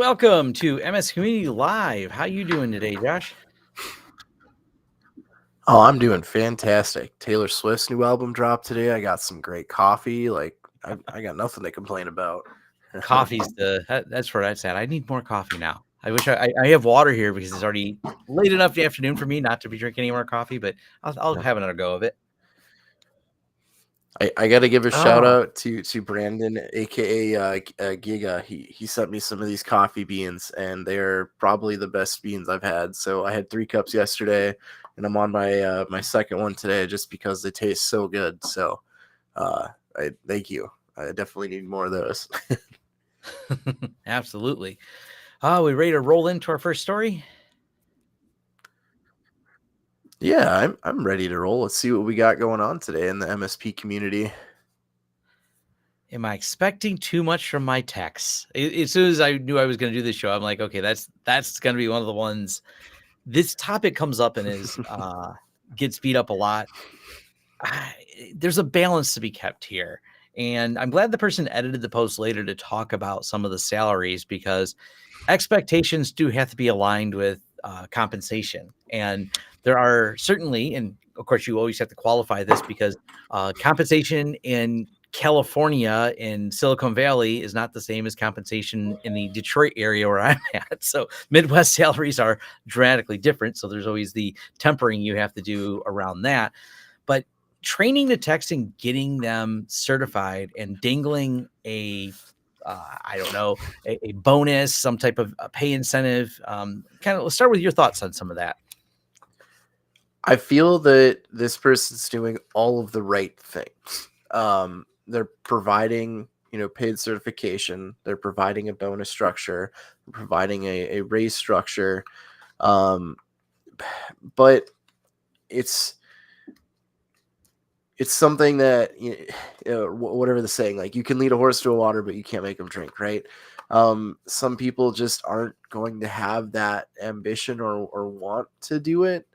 Welcome to MS Community Live. How you doing today, Josh? Oh, I'm doing fantastic. Taylor Swift's new album dropped today. I got some great coffee. I got nothing to complain about. Coffee's that's where that's at. I need more coffee now. I wish I have water here because it's already late enough the afternoon for me not to be drinking any more coffee, but I'll have another go of it. I got to give a shout Oh, out to Brandon, aka Giga. He sent me some of these coffee beans, and they're probably the best beans I've had. So I had 3 cups yesterday, and I'm on my second one today just because they taste so good. So I thank you. I definitely need more of those. absolutely. We ready to roll into our first story? Yeah, I'm ready to roll. Let's see what we got going on today in the MSP community. Am I expecting too much from my texts? As soon as I knew I was going to do this show, I'm like, okay, that's going to be one of the ones. This topic comes up and is gets beat up a lot. There's a balance to be kept here. And I'm glad the person edited the post later to talk about some of the salaries because expectations do have to be aligned with compensation. And there are certainly, and of course, you always have to qualify this because compensation in California in Silicon Valley is not the same as compensation in the Detroit area where I'm at. So Midwest salaries are dramatically different. So there's always the tempering you have to do around that. But training the techs and getting them certified and dangling I don't know, a bonus, some type of a pay incentive. Let's start with your thoughts on some of that. I feel that this person's doing all of the right things. They're providing, paid certification. They're providing a bonus structure, providing a raise structure. But it's something that, whatever the saying, like you can lead a horse to water, but you can't make him drink, right? Some people just aren't going to have that ambition or want to do it.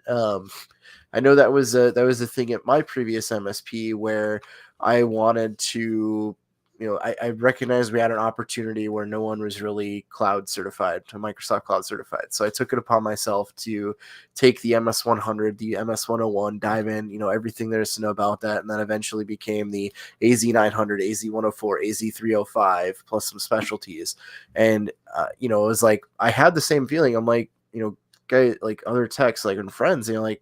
I know that was a thing at my previous MSP where I wanted to, I recognized we had an opportunity where no one was really cloud certified, to Microsoft Cloud certified. So I took it upon myself to take the MS100, the MS101, dive in, everything there is to know about that, and then eventually became the AZ900, AZ104, AZ305, plus some specialties. And it was like I had the same feeling. I'm like, guys, like other techs, like and friends, like,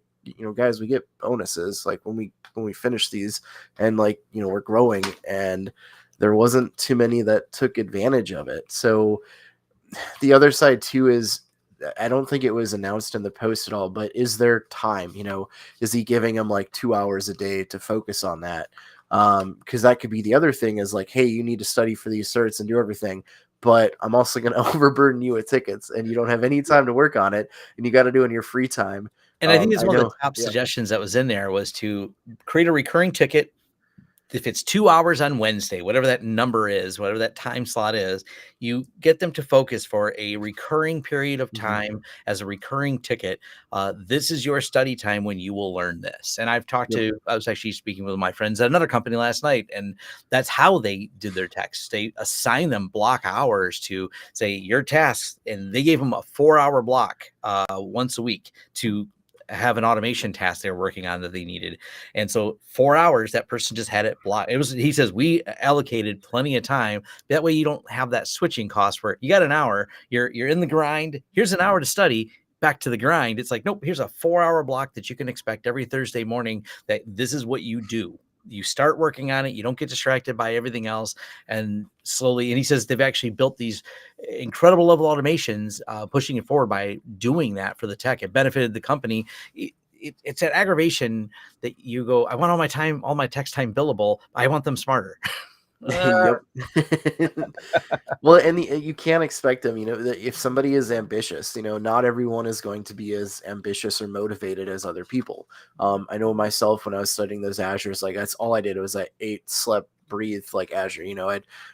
guys, we get bonuses like when we finish these, and like, we're growing, and there wasn't too many that took advantage of it. So the other side too is, I don't think it was announced in the post at all, but is there time? Is he giving them like 2 hours a day to focus on that? Because that could be the other thing, is like, hey, you need to study for these certs and do everything, but I'm also going to overburden you with tickets, and you don't have any time to work on it, and you got to do it in your free time. And I think it's I one of know, the top yeah. suggestions that was in there was to create a recurring ticket. If it's 2 hours on Wednesday, whatever that number is, whatever that time slot is, you get them to focus for a recurring period of time as a recurring ticket. This is your study time when you will learn this. And I was actually speaking with my friends at another company last night, and that's how they did their texts. They assigned them block hours to say your tasks, and they gave them a 4-hour block once a week to have an automation task they were working on that they needed. And so 4 hours, that person just had it blocked. He says, we allocated plenty of time. That way you don't have that switching cost where you got an hour, you're in the grind. Here's an hour to study, back to the grind. It's like, nope, here's a 4-hour block that you can expect every Thursday morning, that this is what you do. You start working on it. You don't get distracted by everything else, and slowly. And he says they've actually built these incredible level automations, pushing it forward by doing that for the tech. It benefited the company. It's that aggravation that you go, I want all my text time billable. I want them smarter. Yep. Well, and you can't expect them, if somebody is ambitious, not everyone is going to be as ambitious or motivated as other people. I know myself, when I was studying those Azures, like that's all I did. It was I ate, slept, breathed like Azure.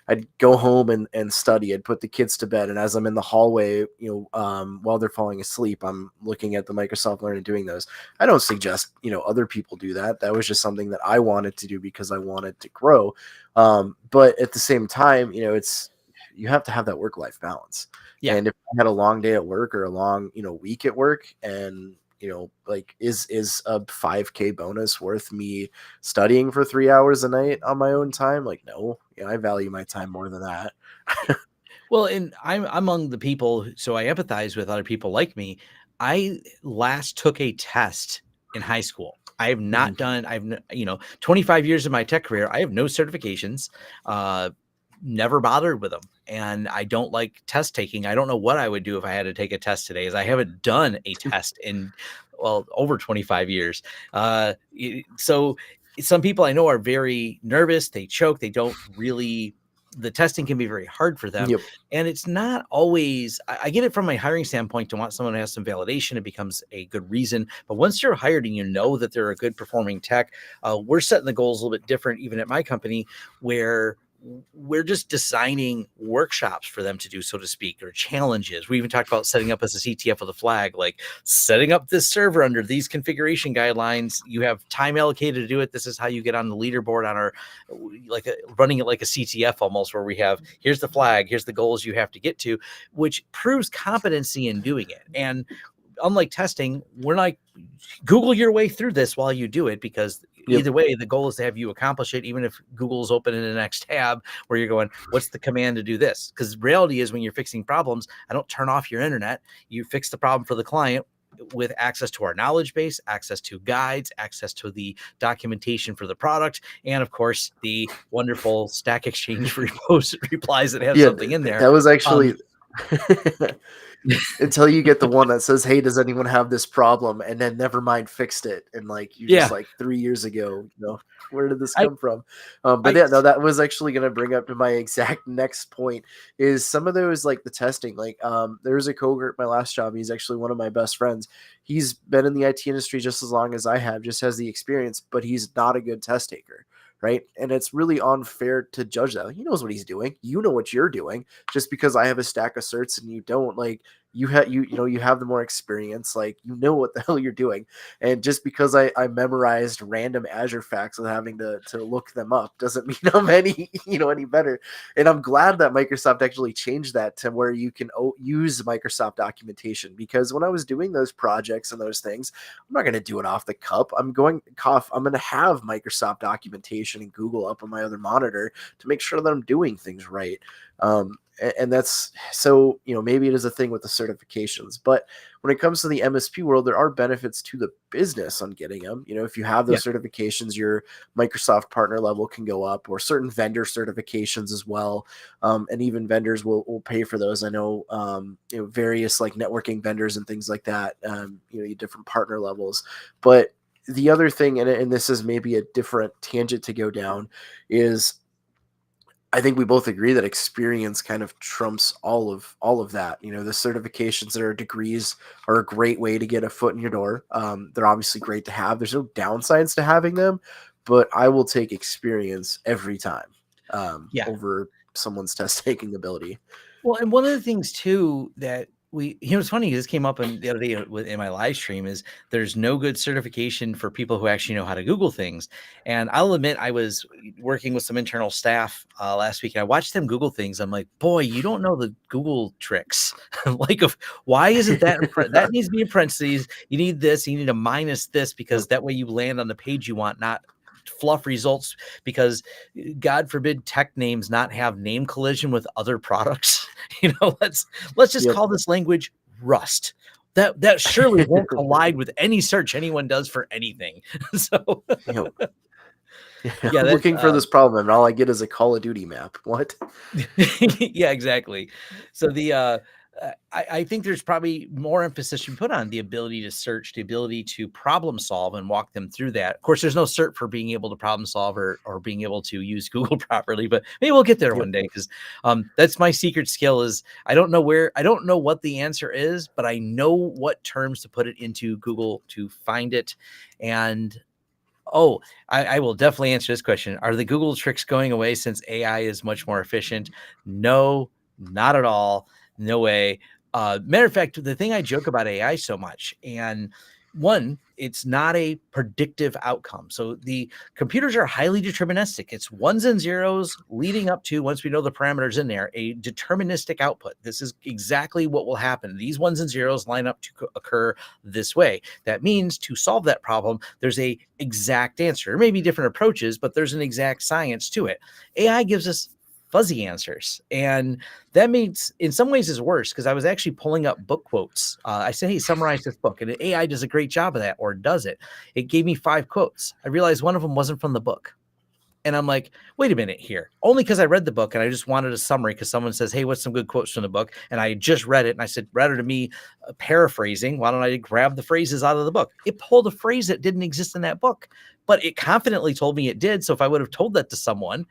I'd go home and study. I'd put the kids to bed, and as I'm in the hallway, while they're falling asleep, I'm looking at the Microsoft Learn and doing those. I don't suggest other people do that. That was just something that I wanted to do because I wanted to grow. But at the same time, it's you have to have that work-life balance. Yeah. And if I had a long day at work or a long, week at work, and like, is a 5K bonus worth me studying for 3 hours a night on my own time? Like, no. I value my time more than that. Well, and I'm among the people, so I empathize with other people like me. I last took a test in high school. I have not Mhm. done, 25 years of my tech career. I have no certifications, uh, never bothered with them. And I don't like test taking. I don't know what I would do if I had to take a test today, as I haven't done a test in, well, over 25 years. So some people I know are very nervous. They choke. They don't really, the testing can be very hard for them. Yep. And it's not always, I get it from my hiring standpoint to want someone who has some validation. It becomes a good reason. But once you're hired and you know that they're a good performing tech, we're setting the goals a little bit different, even at my company, where we're just designing workshops for them to do, so to speak, or challenges. We even talked about setting up as a CTF with a flag, like setting up this server under these configuration guidelines. You have time allocated to do it. This is how you get on the leaderboard on our, running it like a CTF almost, where we have, here's the flag, here's the goals you have to get to, which proves competency in doing it. And unlike testing, we're like, Google your way through this while you do it, because Yep. either way, the goal is to have you accomplish it, even if Google's open in the next tab where you're going, what's the command to do this? Because reality is, when you're fixing problems, I don't turn off your internet. You fix the problem for the client with access to our knowledge base, access to guides, access to the documentation for the product, and of course, the wonderful Stack Exchange replies that have Yeah, something in there. that was actually Um, until you get the one that says, "Hey, does anyone have this problem?" And then never mind fixed it. And like, you're just yeah, like, 3 years ago, where did this I, come from? But I, yeah, no, that was actually going to bring up to my exact next point, is some of those, like the testing. Like, there was a coworker at my last job. He's actually one of my best friends. He's been in the IT industry just as long as I have, just has the experience, but he's not a good test taker. Right. And it's really unfair to judge that. He knows what he's doing. You know what you're doing. Just because I have a stack of certs and you don't, like, you have the more experience, like, what the hell you're doing. And just because I memorized random Azure facts without having to look them up doesn't mean I'm any better. And I'm glad that Microsoft actually changed that to where you can use Microsoft documentation, because when I was doing those projects and those things, I'm not going to do it off the cup. I'm going to have Microsoft documentation and Google up on my other monitor to make sure that I'm doing things right. And that's so, maybe it is a thing with the certifications, but when it comes to the MSP world, there are benefits to the business on getting them. If you have yeah, those certifications, your Microsoft partner level can go up, or certain vendor certifications as well. And even vendors will pay for those. I know, various like networking vendors and things like that, different partner levels. But the other thing, and this is maybe a different tangent to go down, is I think we both agree that experience kind of trumps all of that. The certifications that are degrees are a great way to get a foot in your door. They're obviously great to have. There's no downsides to having them, but I will take experience every time, yeah. over someone's test taking ability. Well, and one of the things too that it's funny, this came up in the other day in my live stream, is there's no good certification for people who actually know how to Google things. And I'll admit, I was working with some internal staff last week, and I watched them Google things. I'm like, boy, you don't know the Google tricks. Like, why isn't that, that needs to be in parentheses. You need this, you need a minus this, because Yep. that way you land on the page you want, not fluff results, because God forbid tech names not have name collision with other products. Let's just Yep. call this language Rust. That surely won't collide with any search anyone does for anything. So Yep. yeah, I'm that looking for this problem, and all I get is a Call of Duty map. What? yeah, exactly. So I think there's probably more emphasis should be put on the ability to search, the ability to problem solve and walk them through that. Of course, there's no cert for being able to problem solve or being able to use Google properly, but maybe we'll get there Yep. one day, because that's my secret skill. Is I don't know what the answer is, but I know what terms to put it into Google to find it. And oh, I will definitely answer this question. Are the Google tricks going away since AI is much more efficient? No, not at all. No way. Matter of fact, the thing I joke about AI so much, and one, it's not a predictive outcome. So the computers are highly deterministic. It's ones and zeros leading up to, once we know the parameters in there, a deterministic output. This is exactly what will happen. These ones and zeros line up to occur this way. That means to solve that problem, there's a exact answer. There may be different approaches, but there's an exact science to it. AI gives us fuzzy answers. And that means in some ways is worse, because I was actually pulling up book quotes. I said, hey, summarize this book. And AI does a great job of that, or does it? It gave me 5 quotes. I realized one of them wasn't from the book. And I'm like, wait a minute here. Only because I read the book and I just wanted a summary, because someone says, hey, what's some good quotes from the book? And I just read it. And I said, rather to me paraphrasing, why don't I grab the phrases out of the book? It pulled a phrase that didn't exist in that book, but it confidently told me it did. So if I would have told that to someone,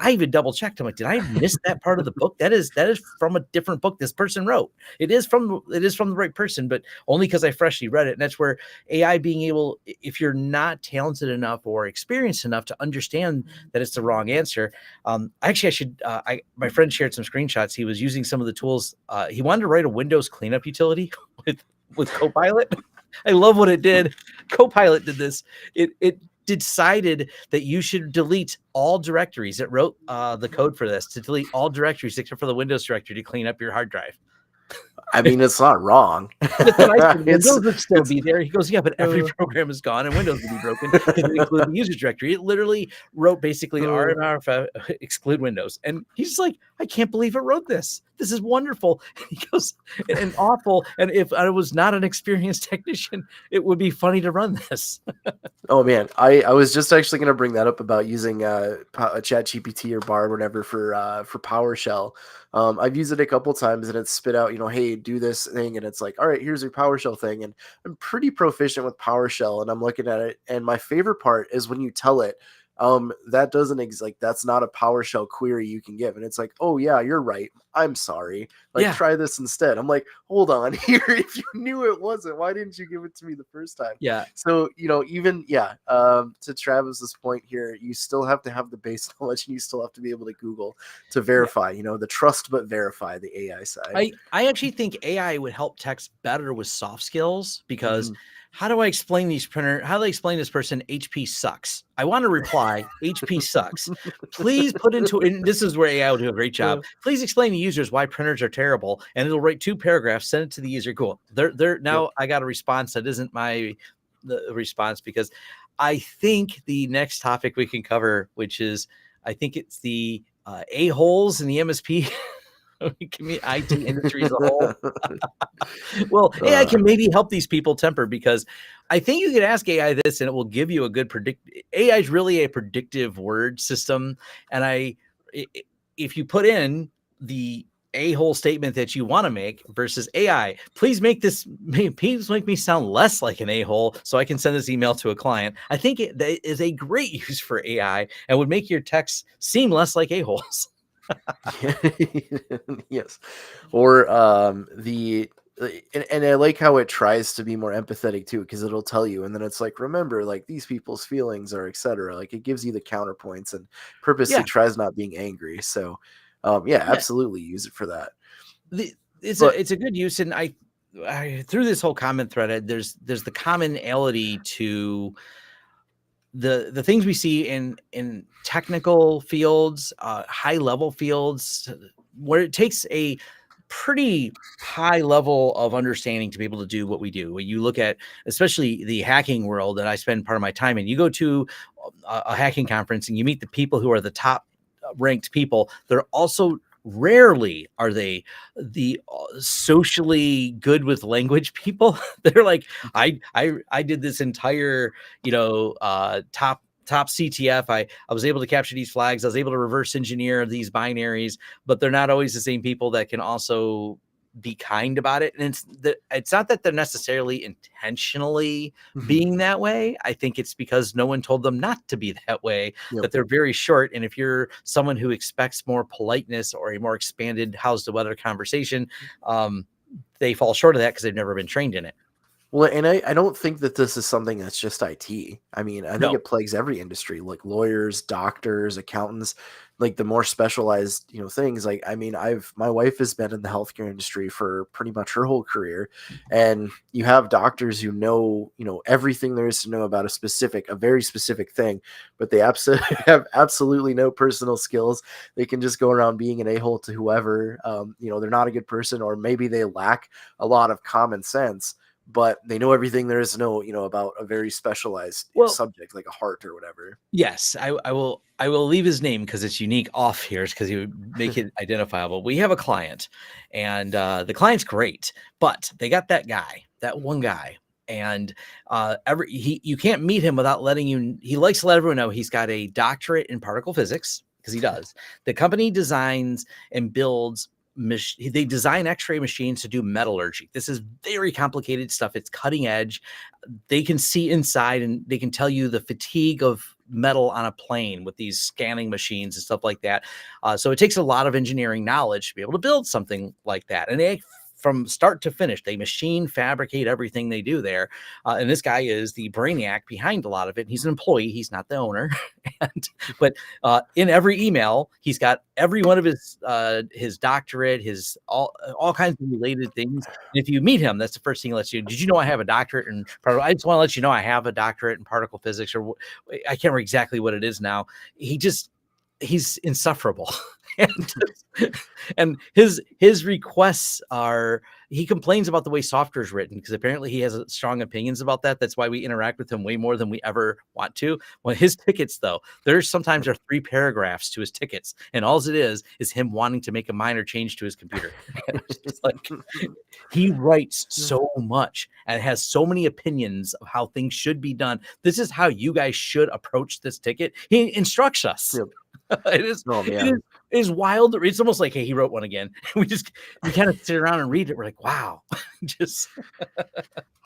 I even double checked. I'm like, did I miss that part of the book? That is from a different book this person wrote. It is from the right person, but only because I freshly read it. And that's where AI being able, if you're not talented enough or experienced enough to understand that it's the wrong answer. My friend shared some screenshots. He was using some of the tools. He wanted to write a Windows cleanup utility with Copilot. I love what it did. Copilot did this. It decided that you should delete all directories. It wrote the code for this to delete all directories except for the Windows directory to clean up your hard drive. I mean, it's not wrong. That's what I said. Windows would still be there. He goes, yeah, but every program is gone and Windows would be broken because it includes the user directory. It literally wrote basically RMRF exclude Windows. And he's like, I can't believe it wrote this. This is wonderful. And he goes, and awful. And if I was not an experienced technician, it would be funny to run this. Oh man, I was just actually going to bring that up about using ChatGPT or Bard or whatever for PowerShell. I've used it a couple times and it's spit out, hey, do this thing, and it's like, all right, here's your PowerShell thing, and I'm pretty proficient with PowerShell, and I'm looking at it, and my favorite part is when you tell it, that doesn't that's not a PowerShell query you can give, and it's like, oh yeah, you're right, I'm sorry, try this instead. I'm like, hold on here, if you knew it wasn't, why didn't you give it to me the first time? Yeah. So even to Travis's point here, you still have to have the base knowledge, and you still have to be able to Google to verify, the trust but verify the AI side. I actually think AI would help techs better with soft skills, because how do I explain this person HP sucks? I want to reply, HP sucks. Please put into, and this is where AI will do a great job. Please explain to users why printers are terrible. And it'll write 2 paragraphs, send it to the user. Cool. Now I got a response that isn't the response, because I think the next topic we can cover, which is, I think it's the a-holes in the MSP IT industry as a whole. Well, AI can maybe help these people temper, because I think you could ask AI this and it will give you a good AI is really a predictive word system. And if you put in the a-hole statement that you want to make versus AI, please make me sound less like an a-hole so I can send this email to a client, I think that is a great use for AI and would make your texts seem less like a-holes. Yes. Or and I like how it tries to be more empathetic too, because it'll tell you, and then it's like, remember, these people's feelings are etc. It gives you the counterpoints and purposely tries not being angry. So absolutely use it for that. It's a good use. And I through this whole comment thread, there's the commonality to the things we see in technical fields, high level fields, where it takes a pretty high level of understanding to be able to do what we do. When you look at, especially the hacking world that I spend part of my time in, you go to a hacking conference and you meet the people who are the top ranked people. They're also rarely are they the socially good with language people. They're like, I did this entire, top CTF. I was able to capture these flags. I was able to reverse engineer these binaries, but they're not always the same people that can also be kind about it. And it's not that they're necessarily intentionally being that way. I think it's because no one told them not to be that way, that they're very short. And if you're someone who expects more politeness or a more expanded how's the weather conversation, they fall short of that because they've never been trained in it. Well, and I don't think that this is something that's just IT. I mean, I think No. it plagues every industry, like lawyers, doctors, accountants, like the more specialized, things. Like, I mean, my wife has been in the healthcare industry for pretty much her whole career, and you have doctors who know, everything there is to know about a very specific thing, but they absolutely have absolutely no personal skills. They can just go around being an a-hole to whoever. They're not a good person, or maybe they lack a lot of common sense, but they know everything there is to know, about a very specialized Well, subject like a heart or whatever. yes, I will leave his name because it's unique off here because he would make it identifiable. We have a client, and the client's great, but they got that one guy, and every he you can't meet him without letting you. He likes to let everyone know he's got a doctorate in particle physics because he does. The company designs and builds. They design X-ray machines to do metallurgy. This is very complicated stuff. It's cutting edge. They can see inside and they can tell you the fatigue of metal on a plane with these scanning machines and stuff like that. So it takes a lot of engineering knowledge to be able to build something like that. And they, from start to finish, they machine fabricate everything they do there. And this guy is the brainiac behind a lot of it. He's an employee. He's not the owner. But in every email, he's got every one of his doctorate, his all kinds of related things. And if you meet him, that's the first thing he lets you. Did you know I have a doctorate in particle? I just want to let you know I have a doctorate in particle physics, or I can't remember exactly what it is now. He's insufferable. and, and his requests are, he complains about the way software is written because apparently he has strong opinions about that. That's why we interact with him way more than we ever want to. Well, his tickets though, there's sometimes are 3 paragraphs to his tickets, and all it is him wanting to make a minor change to his computer. It's just like he writes so much and has so many opinions of how things should be done. This is how you guys should approach this ticket. He instructs us. Yep. it is Oh it is man. it is wild. It's almost like, hey, he wrote one again. We kind of sit around and read it. We're like, wow. Just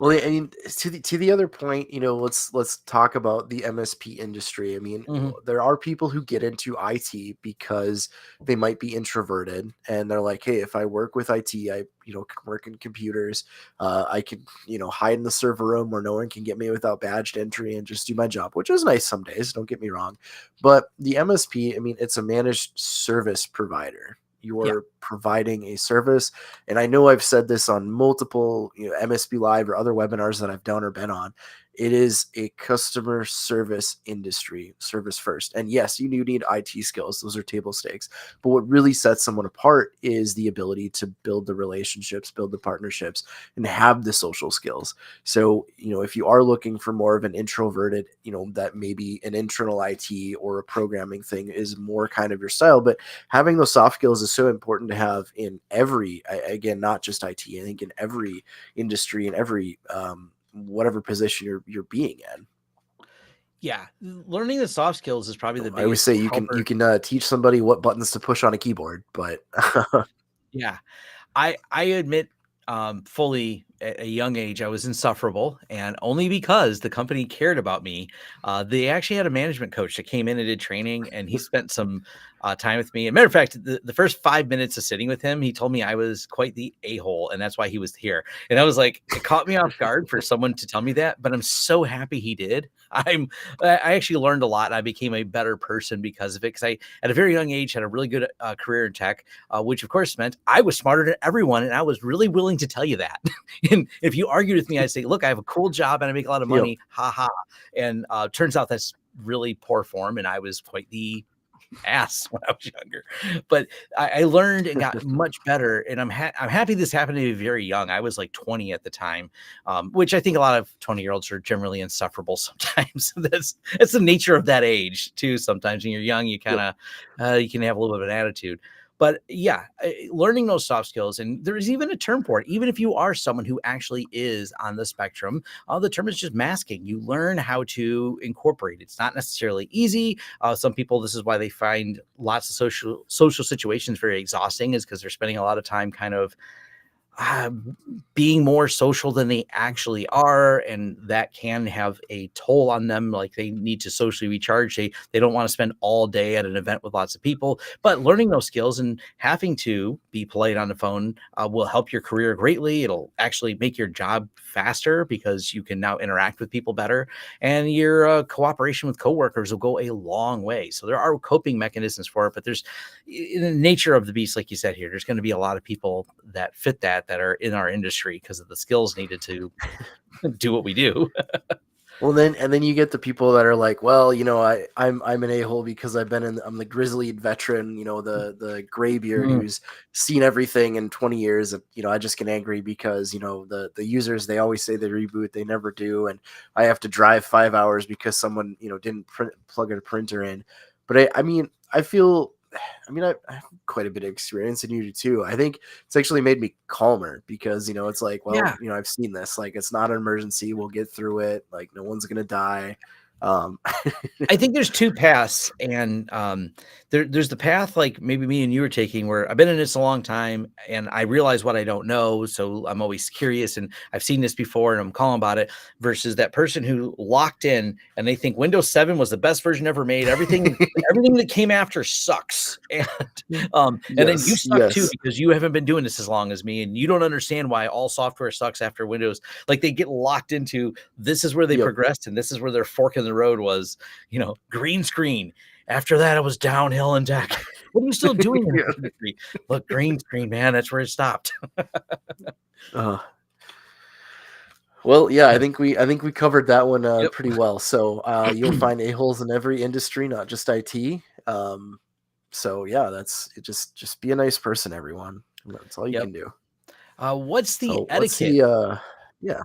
Well, I mean, to the other point, let's talk about the MSP industry. I mean, Mhm. there are people who get into IT because they might be introverted, and they're like, "Hey, if I work with IT, I can work in computers. I can hide in the server room where no one can get me without badged entry and just do my job," which is nice some days. Don't get me wrong, but the MSP, I mean, it's a managed service provider. Yeah. You're providing a service, and I know I've said this on multiple, MSP Live or other webinars that I've done or been on. It is a customer service industry, service first. And yes, you do need IT skills. Those are table stakes. But what really sets someone apart is the ability to build the relationships, build the partnerships, and have the social skills. So, if you are looking for more of an introverted, that maybe an internal IT or a programming thing is more kind of your style, but having those soft skills is so important to have in every, again, not just IT. I think in every industry, in every whatever position you're being in. Yeah. Learning the soft skills is probably the I always biggest say you helper. can teach somebody what buttons to push on a keyboard, but Yeah. I admit, fully at a young age, I was insufferable, and only because the company cared about me. They actually had a management coach that came in and did training, and he spent some time with me. As a matter of fact, the first 5 minutes of sitting with him, he told me I was quite the a-hole, and that's why he was here. And I was like, it caught me off guard for someone to tell me that, but I'm so happy he did. I actually learned a lot, and I became a better person because of it. Because I, at a very young age, had a really good career in tech, which of course meant I was smarter than everyone, and I was really willing to tell you that. And if you argued with me, I'd say, "Look, I have a cool job and I make a lot of yep. money." Ha ha. And turns out that's really poor form, and I was quite the ass when I was younger. But I learned and got much better, and I'm happy this happened to me very young. I was like 20 at the time, which I think a lot of 20-year-olds are generally insufferable sometimes. That's the nature of that age too. Sometimes when you're young, you kind Yep. of you can have a little bit of an attitude. But yeah, learning those soft skills, and there's even a term for it. Even if you are someone who actually is on the spectrum, the term is just masking. You learn how to incorporate. It's not necessarily easy. Some people, this is why they find lots of social situations very exhausting, is because they're spending a lot of time kind of uh, being more social than they actually are, and that can have a toll on them. Like they need to socially recharge. They don't want to spend all day at an event with lots of people. But learning those skills and having to be polite on the phone will help your career greatly. It'll actually make your job faster because you can now interact with people better, and your cooperation with coworkers will go a long way. So there are coping mechanisms for it, but there's, in the nature of the beast, like you said here, there's going to be a lot of people that fit that are in our industry because of the skills needed to do what we do. Well, then you get the people that are like, well, I'm an a-hole because I'm the grizzlied veteran, the graybeard Mm. who's seen everything in 20 years. And, I just get angry because, the users, they always say they reboot, they never do. And I have to drive 5 hours because someone, didn't plug a printer in. But I have quite a bit of experience, and you do too. I think it's actually made me calmer because, it's like, well, Yeah. I've seen this, like, it's not an emergency. We'll get through it. Like, no one's going to die. I think there's two paths, and there's the path like maybe me and you were taking, where I've been in this a long time and I realize what I don't know, so I'm always curious and I've seen this before and I'm calling about it. Versus that person who locked in and they think Windows 7 was the best version ever made. Everything that came after sucks, and then you Yes, suck too yes. because you haven't been doing this as long as me and you don't understand why all software sucks after Windows. Like they get locked into this is where they Yep. progressed and this is where their fork in the road was, green screen. After that, it was downhill in tech. What are you still doing in Yeah. this industry? Look, green screen, man. That's where it stopped. Uh, well, yeah, I think we covered that one Yep. pretty well. So you'll find a-holes in every industry, not just IT. So yeah, that's it. Just be a nice person, everyone. That's all you Yep. can do. What's the So let's etiquette? see. Yeah.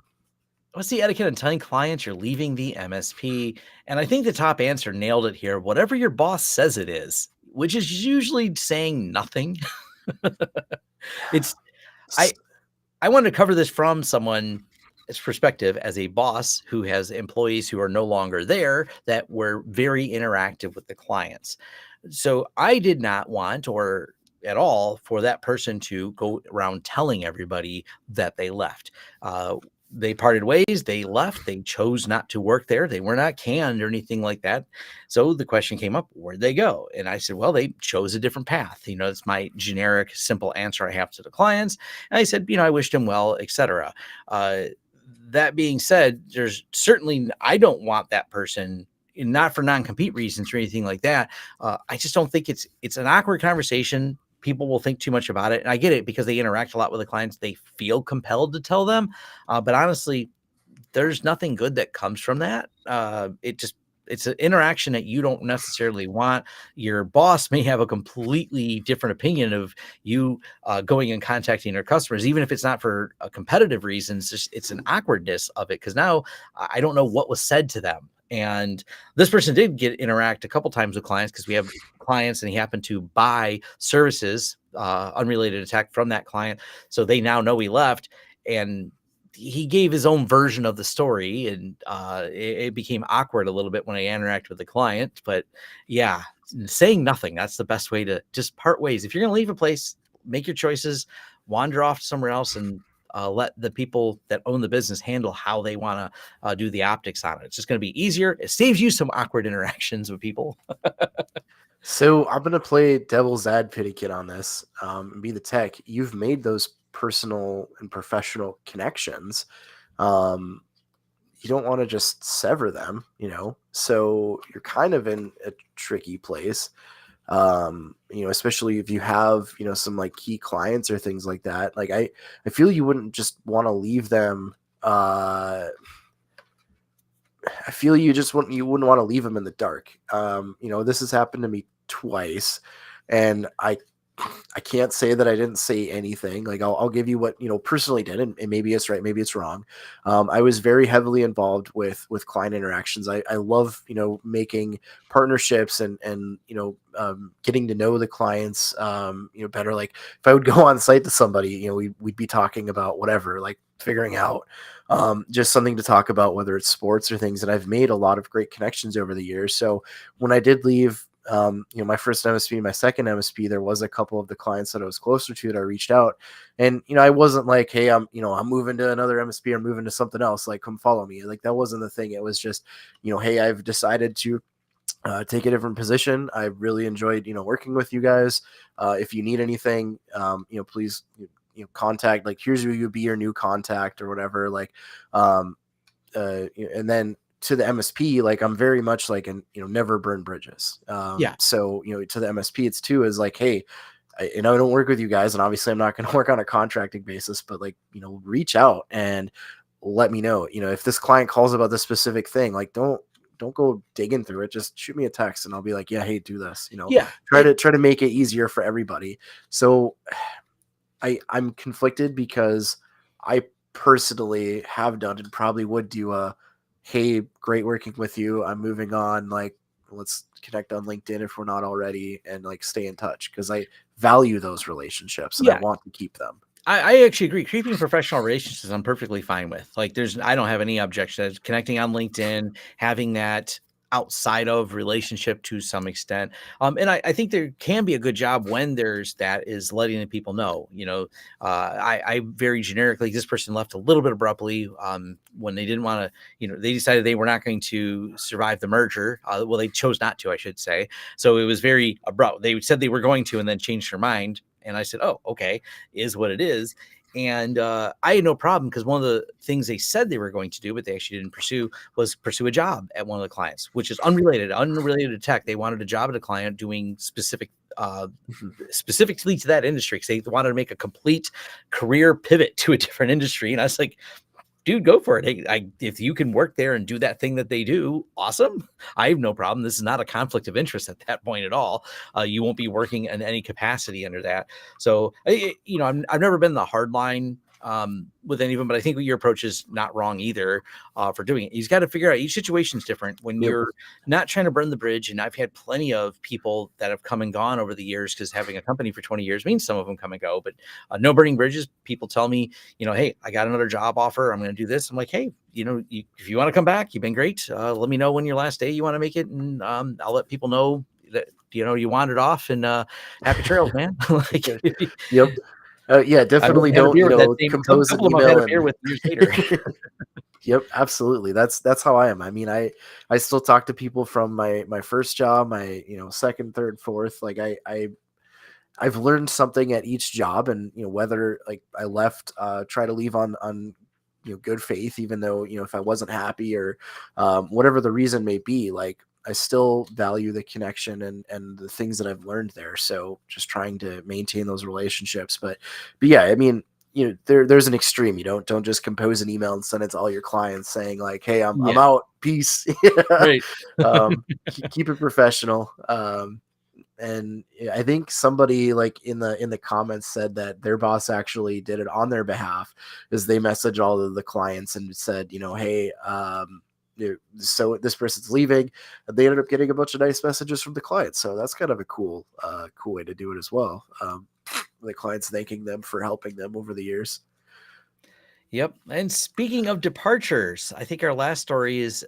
What's the etiquette on telling clients you're leaving the MSP? And I think the top answer nailed it here. Whatever your boss says it is, which is usually saying nothing. It's I S- I wanted to cover this from someone's perspective as a boss who has employees who are no longer there that were very interactive with the clients. So I did not want or at all for that person to go around telling everybody that they left. They parted ways, they left, they chose not to work there. They were not canned or anything like that. So the question came up, where'd they go? And I said, well, they chose a different path. It's my generic, simple answer I have to the clients. And I said, I wished him well, etc. Uh, that being said, there's certainly, I don't want that person, not for non-compete reasons or anything like that. I just don't think it's an awkward conversation. People will think too much about it. And I get it because they interact a lot with the clients. They feel compelled to tell them. But honestly, there's nothing good that comes from that. It's an interaction that you don't necessarily want. Your boss may have a completely different opinion of you going and contacting their customers, even if it's not for a competitive reasons. It's an awkwardness of it because now I don't know what was said to them. And this person did interact a couple times with clients because we have clients and he happened to buy services unrelated to tech from that client. So they now know he left. And he gave his own version of the story, and it became awkward a little bit when I interact with the client. But yeah, saying nothing, that's the best way to just part ways. If you're going to leave a place, make your choices, wander off somewhere else, and let the people that own the business handle how they want to do the optics on it. It's just going to be easier. It saves you some awkward interactions with people. So I'm gonna play devil's advocate on this. And be the tech. You've made those personal and professional connections. Um, you don't want to just sever them, So you're kind of in a tricky place. Especially if you have, some like key clients or things like that. Like I feel you wouldn't just want to leave them. I feel you wouldn't want to leave them in the dark. This has happened to me twice, and I can't say that I didn't say anything. Like I'll give you what personally did, and maybe it's right, maybe it's wrong. I was very heavily involved with client interactions. I love making partnerships and getting to know the clients better. Like if I would go on site to somebody, we'd be talking about whatever, like figuring out just something to talk about, whether it's sports or things. And I've made a lot of great connections over the years. So when I did leave, my first MSP, my second MSP, there was a couple of the clients that I was closer to that I reached out, and I wasn't like, hey, I'm moving to another MSP or moving to something else, like come follow me. Like that wasn't the thing. It was just, hey, I've decided to take a different position. I really enjoyed, working with you guys. If you need anything, please, contact, like, here's who you'll be your new contact or whatever. Like, and then to the MSP, like I'm very much like, never burn bridges. Yeah. So, to the MSP, it's too, is like, hey, I don't work with you guys, and obviously I'm not going to work on a contracting basis, but like, reach out and let me know, if this client calls about this specific thing, like, don't go digging through it. Just shoot me a text and I'll be like, yeah, hey, do this, Yeah. try to make it easier for everybody. So I'm conflicted because I personally have done and probably would do a, hey, great working with you, I'm moving on, like, let's connect on LinkedIn if we're not already, and like stay in touch, because I value those relationships and I want to keep them. I actually agree. Keeping professional relationships, I'm perfectly fine with. Like, I don't have any objection to connecting on LinkedIn, having that outside of relationship to some extent. And I think there can be a good job when there's that, is letting the people know, I very generically, this person left a little bit abruptly when they didn't want to, they decided they were not going to survive the merger. Well, they chose not to, I should say. So it was very abrupt. They said they were going to, and then changed their mind. And I said, oh, okay, is what it is. And I had no problem, because one of the things they said they were going to do, but they actually didn't pursue, was pursue a job at one of the clients, which is unrelated to tech. They wanted a job at a client doing specifically to that industry, because they wanted to make a complete career pivot to a different industry. And I was like, dude, go for it. Hey, if you can work there and do that thing that they do, awesome. I have no problem. This is not a conflict of interest at that point at all. You won't be working in any capacity under that. So, I've never been the hard line with any of them, but I think your approach is not wrong either for doing it. You've got to figure out, each situation is different when you're not trying to burn the bridge. And I've had plenty of people that have come and gone over the years, because having a company for 20 years means some of them come and go, but no burning bridges. People tell me, hey, I got another job offer, I'm going to do this. I'm like, hey, if you want to come back, you've been great. Let me know when your last day you want to make it. And I'll let people know that, you wandered off, and happy trails, man. Like, Yep. Yeah, definitely don't, compose an email and with years later. Yep, absolutely. That's how I am. I mean, I still talk to people from my first job, my, second, third, fourth. Like I've learned something at each job, and whether like I left, try to leave on good faith, even though if I wasn't happy, or whatever the reason may be, like I still value the connection and the things that I've learned there. So just trying to maintain those relationships. But yeah, I mean, there's an extreme. You don't just compose an email and send it to all your clients saying like, hey, I'm out, peace. Right. Keep it professional. And I think somebody like in the comments said that their boss actually did it on their behalf, is they message all of the clients and said, hey, so this person's leaving. They ended up getting a bunch of nice messages from the clients. So that's kind of a cool way to do it as well. The clients thanking them for helping them over the years. Yep. And speaking of departures, I think our last story is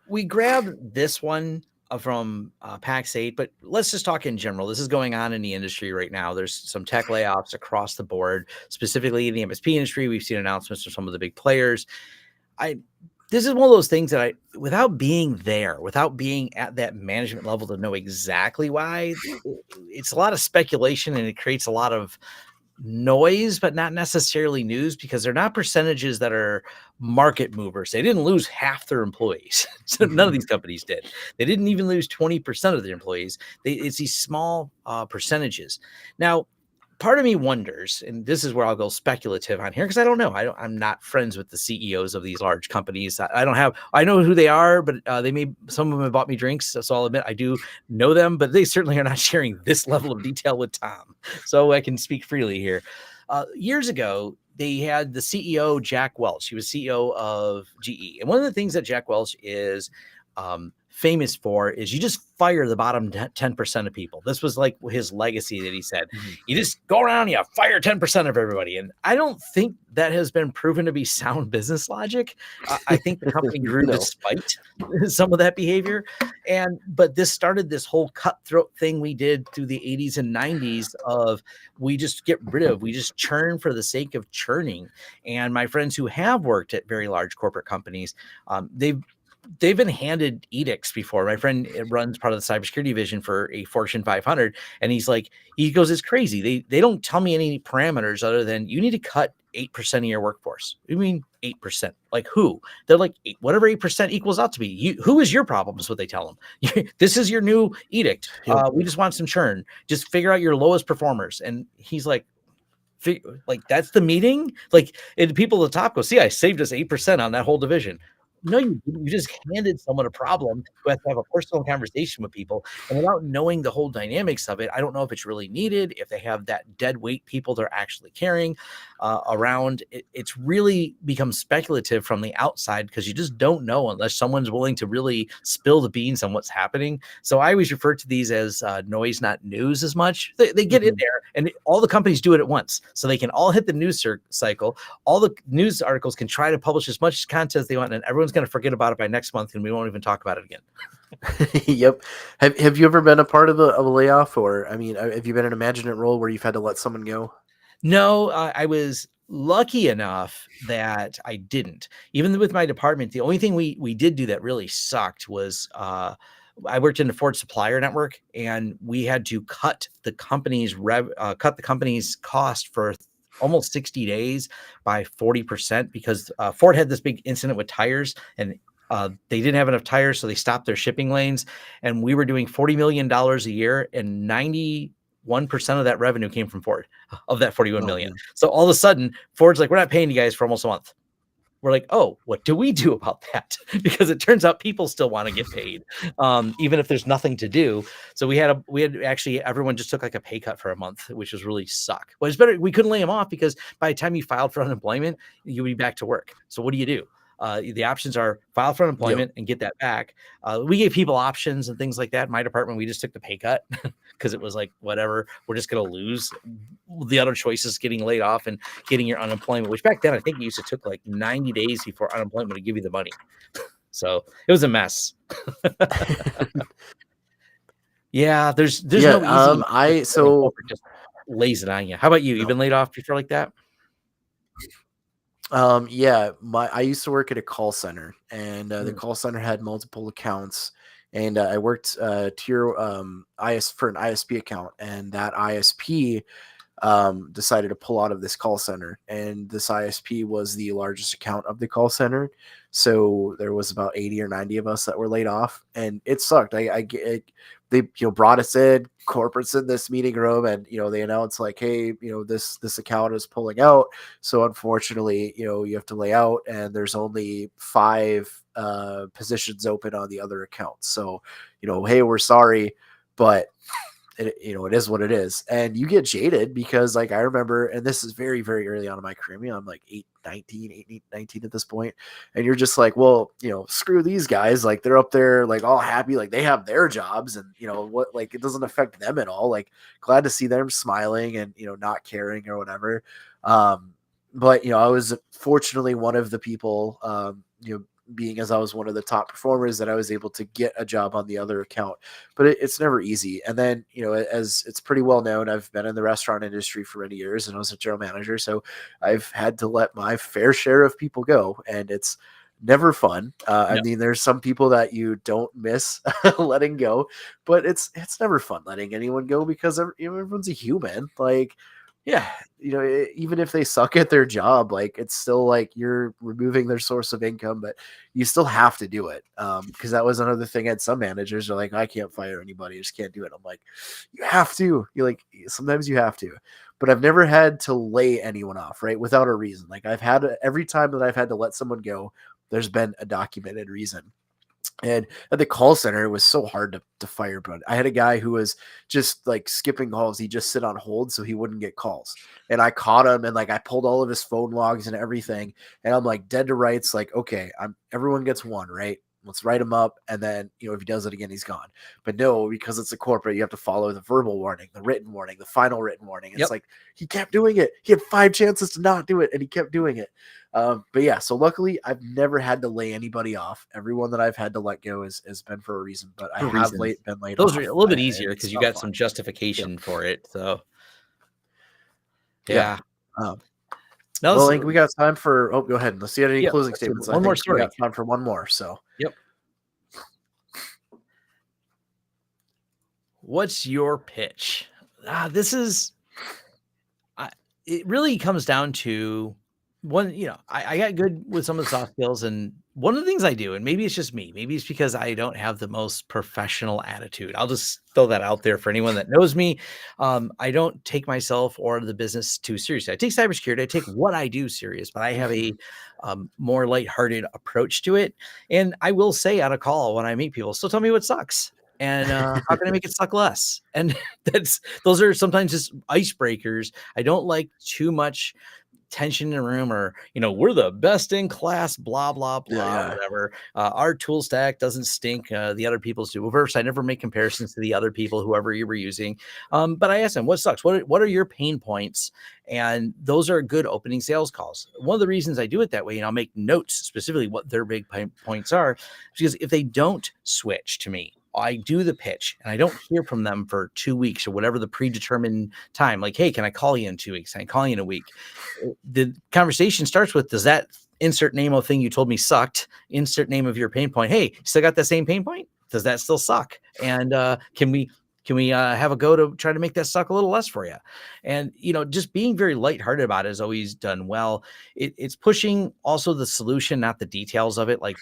we grabbed this one from PAX 8, but let's just talk in general. This is going on in the industry right now. There's some tech layoffs across the board, specifically in the MSP industry. We've seen announcements from some of the big players. This is one of those things that without being there, without being at that management level to know exactly why, it's a lot of speculation, and it creates a lot of noise, but not necessarily news, because they're not percentages that are market movers. They didn't lose half their employees. So none of these companies did. They didn't even lose 20% of their employees. It's these small percentages. Now, part of me wonders, and this is where I'll go speculative on here, because I don't know. I'm not friends with the CEOs of these large companies. I know who they are, but some of them have bought me drinks. So I'll admit I do know them, but they certainly are not sharing this level of detail with Tom. So I can speak freely here. Years ago, they had the CEO, Jack Welch. He was CEO of GE. And one of the things that Jack Welch is famous for is you just fire the bottom 10% of people. This was like his legacy that he said, you just go around, you fire 10% of everybody. And I don't think that has been proven to be sound business logic. I think the company grew despite some of that behavior. But this started this whole cutthroat thing we did through the 80s and 90s of we just churn for the sake of churning. And my friends who have worked at very large corporate companies, they've been handed edicts before. My friend runs part of the cybersecurity division for a Fortune 500, and he goes, it's crazy. They don't tell me any parameters other than you need to cut 8% of your workforce. You mean 8%? Like who? They're like, whatever 8% equals out to be. Who is your problem is what they tell them. This is your new edict. We just want some churn. Just figure out your lowest performers. And he's like, that's the meeting. Like, and people at the top go, see, I saved us 8% on that whole division. No, you didn't. You just handed someone a problem who has to have a personal conversation with people. And without knowing the whole dynamics of it, I don't know if it's really needed, if they have that dead weight people they're actually carrying around. It's really become speculative from the outside because you just don't know unless someone's willing to really spill the beans on what's happening. So I always refer to these as noise, not news as much. They get in there and all the companies do it at once. So they can all hit the news cycle. All the news articles can try to publish as much content as they want, and everyone's going to forget about it by next month and we won't even talk about it again. Yep. Have you ever been a part of a layoff, or have you been in a management role where you've had to let someone go? No, I was lucky enough that I didn't. Even with my department, the only thing we did do that really sucked was I worked in the Ford supplier network, and we had to cut the company's cost for almost 60 days by 40% because Ford had this big incident with tires, and they didn't have enough tires, so they stopped their shipping lanes. And we were doing $40 million a year, and 91% of that revenue came from Ford, of that 41 million. Man. So all of a sudden, Ford's like, we're not paying you guys for almost a month. We're like, oh, what do we do about that? Because it turns out people still want to get paid, even if there's nothing to do. So we had actually, everyone just took like a pay cut for a month, which was really suck. But it's better. We couldn't lay them off because by the time you filed for unemployment, you'd be back to work. So what do you do? The options are file for unemployment and get that back. We gave people options and things like that. In my department, we just took the pay cut because it was like, whatever, we're just going to lose. The other choice is getting laid off and getting your unemployment, which back then I think you used to took like 90 days before unemployment to give you the money. So it was a mess. Yeah, there's no easy. Just lays it on you. How about you? You've been laid off before like that? I used to work at a call center, and the call center had multiple accounts, and I worked for an ISP account, and that ISP decided to pull out of this call center, and this ISP was the largest account of the call center. So there was about 80 or 90 of us that were laid off, and it sucked. They brought us in, corporates in this meeting room, and they announced like, hey, this account is pulling out. So unfortunately, you have to lay out, and there's only 5 positions open on the other accounts. So, hey, we're sorry, but it is what it is. And you get jaded because, like, I remember, and this is very, very early on in my career, I'm like 18, 19 at this point. And you're just like, well, screw these guys. Like, they're up there, like, all happy, like they have their jobs, and what, like, it doesn't affect them at all. Like, glad to see them smiling and, not caring or whatever. But, I was fortunately one of the people, being as I was one of the top performers, that I was able to get a job on the other account, but it's never easy. And then, as it's pretty well known, I've been in the restaurant industry for many years, and I was a general manager. So I've had to let my fair share of people go, and it's never fun. I mean, there's some people that you don't miss letting go, but it's never fun letting anyone go because everyone's a human. Like, yeah, even if they suck at their job, like, it's still like you're removing their source of income, but you still have to do it. Because that was another thing. And some managers are like, I can't fire anybody, I just can't do it. I'm like, you have to. You're like, sometimes you have to. But I've never had to lay anyone off, right, without a reason. Like, every time that I've had to let someone go, there's been a documented reason. And at the call center, it was so hard to fire. But I had a guy who was just like skipping calls. He'd just sit on hold so he wouldn't get calls. And I caught him, and like I pulled all of his phone logs and everything. And I'm like, dead to rights, like, okay, everyone gets one, right? let's write him up. And then, if he does it again, he's gone. But no, because it's a corporate, you have to follow the verbal warning, the written warning, the final written warning. It's like, he kept doing it. He had 5 chances to not do it, and he kept doing it. But yeah, so luckily I've never had to lay anybody off. Everyone that I've had to let go has been for a reason, but I have been laid Those off. are a little bit easier because you got some justification for it. So yeah. Well, I think we got time for, go ahead. Let's see any closing statements. One more story. We got time for one more. So what's your pitch? It really comes down to one, I got good with some of the soft skills, and one of the things I do, and maybe it's just me, maybe it's because I don't have the most professional attitude. I'll just throw that out there for anyone that knows me. I don't take myself or the business too seriously. I take cybersecurity, I take what I do serious, but I have a more lighthearted approach to it. And I will say on a call when I meet people, so tell me what sucks. And how can I make it suck less? And those are sometimes just icebreakers. I don't like too much tension in a room, or we're the best in class, blah blah blah, whatever. Our tool stack doesn't stink, the other people's do. First, I never make comparisons to the other people, whoever you were using, but I ask them what sucks, what are your pain points, and those are good opening sales calls. One of the reasons I do it that way, and I'll make notes specifically what their big pain points are, because if they don't switch to me, I do the pitch and I don't hear from them for 2 weeks or whatever the predetermined time. Like, hey, can I call you in 2 weeks? Can I call you in a week? The conversation starts with, does that insert name of thing you told me sucked, insert name of your pain point. Hey, still got that same pain point? Does that still suck? And can we have a go to try to make that suck a little less for you? And, just being very lighthearted about it has always done well. It's pushing also the solution, not the details of it. Like,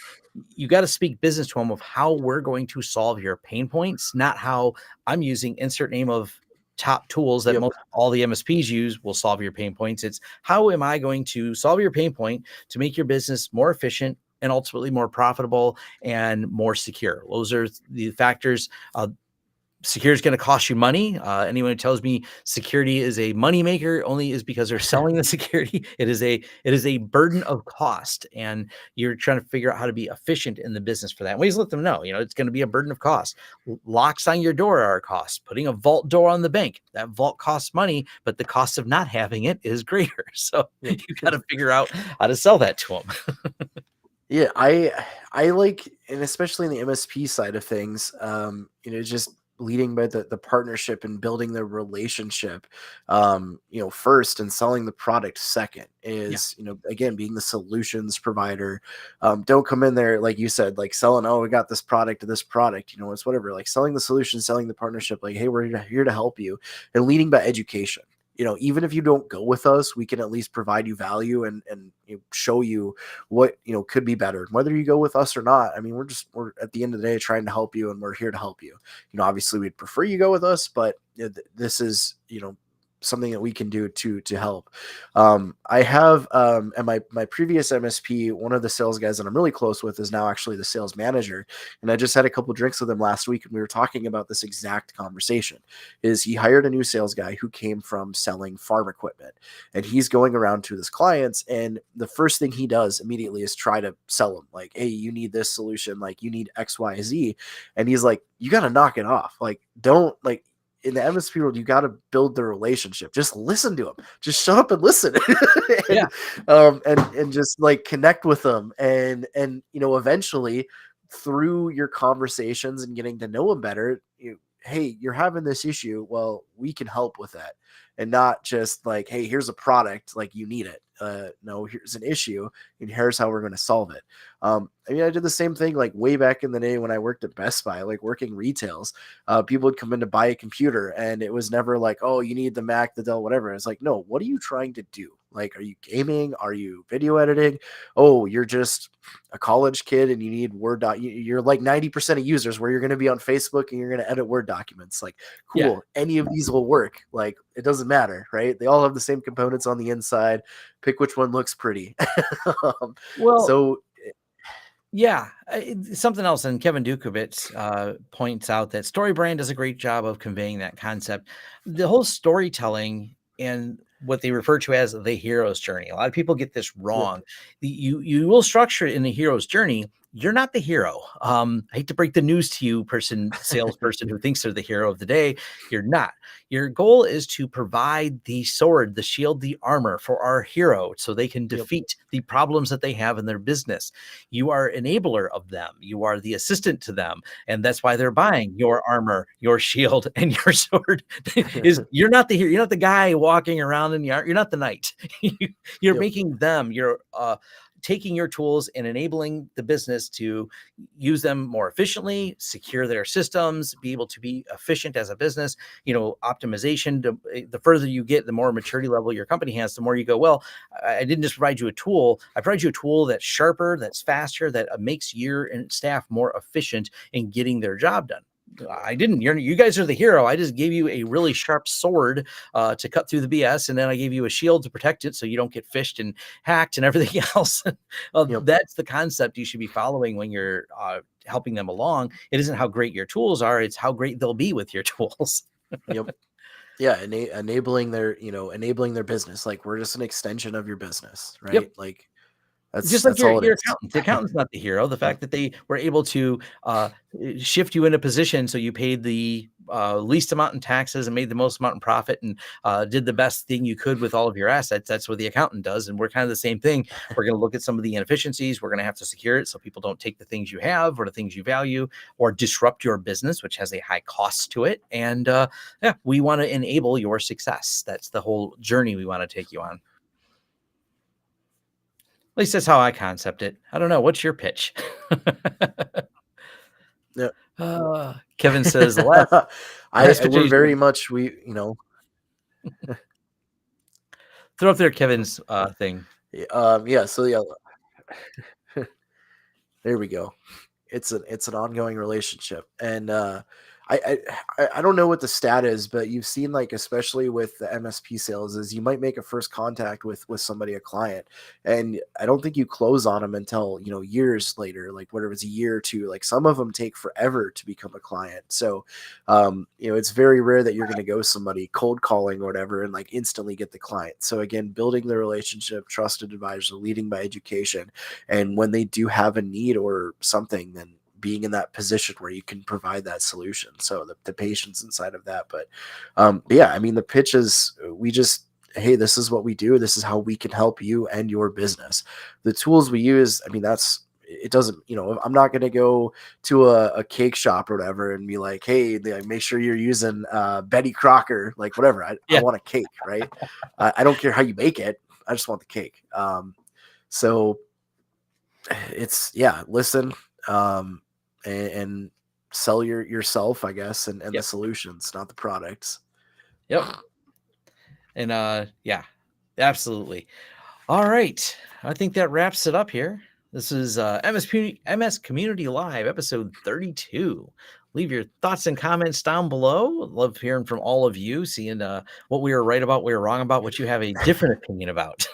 you got to speak business to them of how we're going to solve your pain points, not how I'm using insert name of top tools that most all the MSPs use will solve your pain points. It's how am I going to solve your pain point to make your business more efficient and ultimately more profitable and more secure. Those are the factors. Security is going to cost you money. Anyone who tells me security is a moneymaker only is because they're selling the security. It is a burden of cost, and you're trying to figure out how to be efficient in the business for that. And we just let them know, it's going to be a burden of cost. Locks on your door are a cost. Putting a vault door on the bank, that vault costs money, but the cost of not having it is greater. So you got to figure out how to sell that to them. Yeah, I like, and especially in the MSP side of things, just leading by the partnership and building the relationship, first, and selling the product second is, again, being the solutions provider. Don't come in there, like you said, like selling, oh, we got this product to this product, it's whatever, like selling the solution, selling the partnership, like, hey, we're here to help you, and leading by education. Even if you don't go with us, we can at least provide you value and show you what, could be better. Whether you go with us or not, I mean, we're at the end of the day trying to help you, and we're here to help you. Obviously we'd prefer you go with us, but this is, something that we can do to help. I have, and my previous MSP, one of the sales guys that I'm really close with is now actually the sales manager. And I just had a couple drinks with him last week, and we were talking about this exact conversation. Is he hired a new sales guy who came from selling farm equipment, and he's going around to his clients, and the first thing he does immediately is try to sell them, like, hey, you need this solution, like you need X, Y, Z. And he's like, you got to knock it off. Like, don't, like, in the MSP world, you got to build the relationship. Just listen to them. Just shut up and listen. And just like connect with them. And eventually through your conversations and getting to know them better, hey, you're having this issue. Well, we can help with that. And not just like, hey, here's a product, like you need it. No, here's an issue, and here's how we're going to solve it. I mean, I did the same thing like way back in the day when I worked at Best Buy, like working retails. People would come in to buy a computer, and it was never like, oh, you need the Mac, the Dell, whatever. It's like, no, what are you trying to do? Like, are you gaming? Are you video editing? Oh, you're just a college kid and you need Word you're like 90% of users where you're going to be on Facebook and you're going to edit Word documents. Like, cool. Yeah. Any of these will work. Like, it doesn't matter, right? They all have the same components on the inside. Pick which one looks pretty. Something else. And Kevin Dukovitz points out that StoryBrand does a great job of conveying that concept. The whole storytelling and what they refer to as the hero's journey. A lot of people get this wrong. You will structure it in the hero's journey, you're not the hero. I hate to break the news to you, salesperson who thinks they're the hero of the day. You're not. Your goal is to provide the sword, the shield, the armor for our hero so they can defeat the problems that they have in their business. You are enabler of them. You are the assistant to them. And that's why they're buying your armor, your shield, and your sword. You're not the hero. You're not the guy walking around in the art. You're not the knight. You're making them. You're taking your tools and enabling the business to use them more efficiently, secure their systems, be able to be efficient as a business. Optimization, the further you get, the more maturity level your company has, the more you go, well, I didn't just provide you a tool. I provide you a tool that's sharper, that's faster, that makes your staff more efficient in getting their job done. I didn't. You guys are the hero. I just gave you a really sharp sword to cut through the BS, and then I gave you a shield to protect it so you don't get fished and hacked and everything else. That's the concept you should be following when you're helping them along. It isn't how great your tools are; it's how great they'll be with your tools. Yeah, enabling their business. Like, we're just an extension of your business, right? Like, that's just like all your accountant. The accountant's not the hero. The fact that they were able to shift you in a position so you paid the least amount in taxes and made the most amount in profit and did the best thing you could with all of your assets. That's what the accountant does. And we're kind of the same thing. We're going to look at some of the inefficiencies. We're going to have to secure it so people don't take the things you have or the things you value or disrupt your business, which has a high cost to it. And we want to enable your success. That's the whole journey we want to take you on. At least that's how I concept it. I don't know. What's your pitch? Kevin says, we're very much, throw up there Kevin's thing. So there we go. It's an ongoing relationship. And I don't know what the stat is, but you've seen, like, especially with the MSP sales, is you might make a first contact with somebody, a client, and I don't think you close on them until, years later, like whatever it's a year or two. Like, some of them take forever to become a client. So, it's very rare that you're going to go somebody cold calling or whatever and like instantly get the client. So again, building the relationship, trusted advisor, leading by education. And when they do have a need or something, then being in that position where you can provide that solution. So the patience inside of that. But the pitch is, hey, this is what we do. This is how we can help you and your business. The tools we use, it doesn't, I'm not going to go to a cake shop or whatever and be like, hey, make sure you're using Betty Crocker, like whatever. I want a cake, right? I don't care how you make it. I just want the cake. So it's, listen, and sell yourself, I guess, and the solutions, not the products. Yep. And absolutely. All right. I think that wraps it up here. This is MS Community Live, episode 32. Leave your thoughts and comments down below. Love hearing from all of you, seeing what we were right about, what we were wrong about, what you have a different opinion about.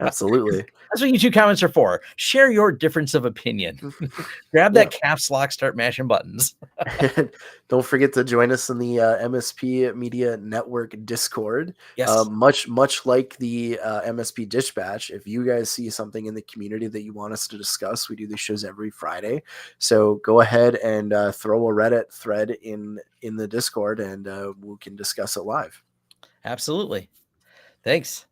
Absolutely. That's what YouTube comments are for. Share your difference of opinion. Grab that caps lock, start mashing buttons. Don't forget to join us in the MSP Media Network Discord. Yes. Much like the MSP Dispatch, if you guys see something in the community that you want us to discuss, we do these shows every Friday. So go ahead and throw a Reddit thread in the Discord, and we can discuss it live. Absolutely. Thanks.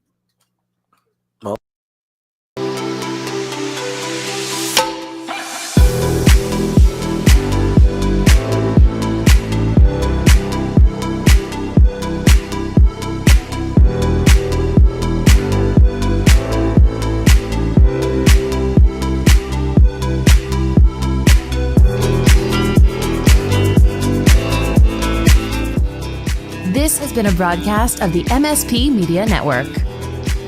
This has been a broadcast of the MSP Media Network.